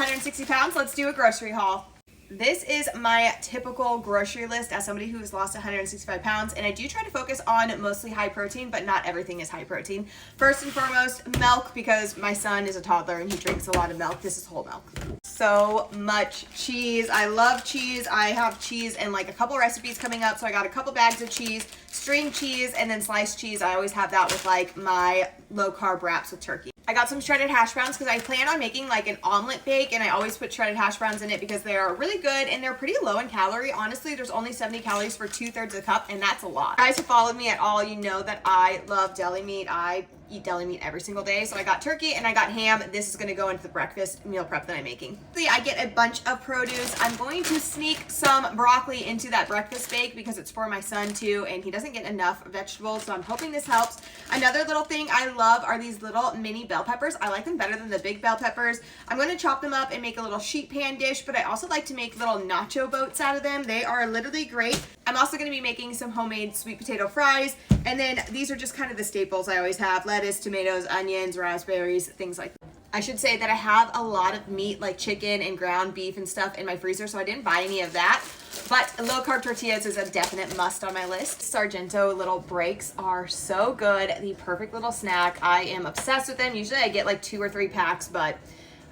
160 pounds. Let's do a grocery haul. This is my typical grocery list as somebody who's lost 165 pounds, and I do try to focus on mostly high protein, but not everything is high protein. First and foremost, milk, because my son is a toddler and he drinks a lot of milk. This is whole milk. So much cheese. I love cheese. I have cheese in like a couple recipes coming up, so I got a couple bags of cheese, string cheese, and then sliced cheese. I always have that with like my low carb wraps with turkey. I got some shredded hash browns because I plan on making like an omelet bake, and I always put shredded hash browns in it because they are really good and they're pretty low in calorie. Honestly, there's only 70 calories for 2/3 of the cup, and that's a lot. Guys who followed me at all, you know that I love deli meat. I eat deli meat every single day. So I got turkey and I got ham. This is going to go into the breakfast meal prep that I'm making. I get a bunch of produce. I'm going to sneak some broccoli into that breakfast bake because it's for my son too, and he doesn't get enough vegetables, so I'm hoping this helps. Another little thing I love are these little mini bell peppers. I like them better than the big bell peppers. I'm going to chop them up and make a little sheet pan dish, but I also like to make little nacho boats out of them. They are literally great. I'm also going to be making some homemade sweet potato fries, and then these are just kind of the staples I always have: lettuce, tomatoes, onions, raspberries, things like that. I should say that I have a lot of meat like chicken and ground beef and stuff in my freezer, so I didn't buy any of that. But low carb tortillas is a definite must on my list. Sargento little breaks are so good. The perfect little snack. I am obsessed with them. Usually I get like 2 or 3 packs, but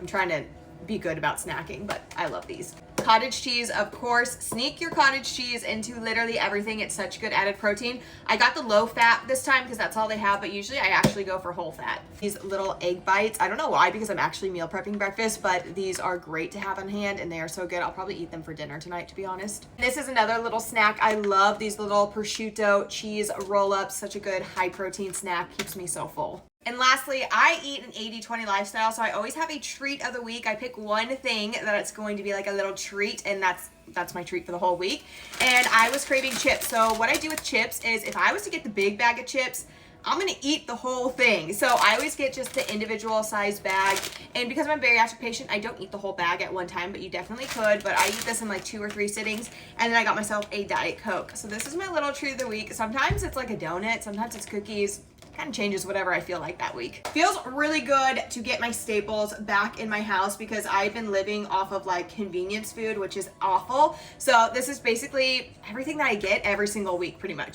I'm trying to be good about snacking, but I love these. Cottage cheese, of course. Sneak your cottage cheese into literally everything. It's such good added protein. I got the low fat this time because that's all they have, but usually I actually go for whole fat. These little egg bites, I don't know why, because I'm actually meal prepping breakfast, but these are great to have on hand and they are so good. I'll probably eat them for dinner tonight, to be honest. This is another little snack. I love these little prosciutto cheese roll-ups. Such a good high protein snack. Keeps me so full. And lastly, I eat an 80-20 lifestyle, so I always have a treat of the week. I pick one thing that it's going to be like a little treat, and that's my treat for the whole week. And I was craving chips. So what I do with chips is if I was to get the big bag of chips, I'm gonna eat the whole thing. So I always get just the individual sized bag. And because I'm a bariatric patient, I don't eat the whole bag at one time, but you definitely could. But I eat this in like 2 or 3 sittings. And then I got myself a Diet Coke. So this is my little treat of the week. Sometimes it's like a donut, sometimes it's cookies. Kind of changes whatever I feel like that week. Feels really good to get my staples back in my house because I've been living off of like convenience food, which is awful. So this is basically everything that I get every single week pretty much.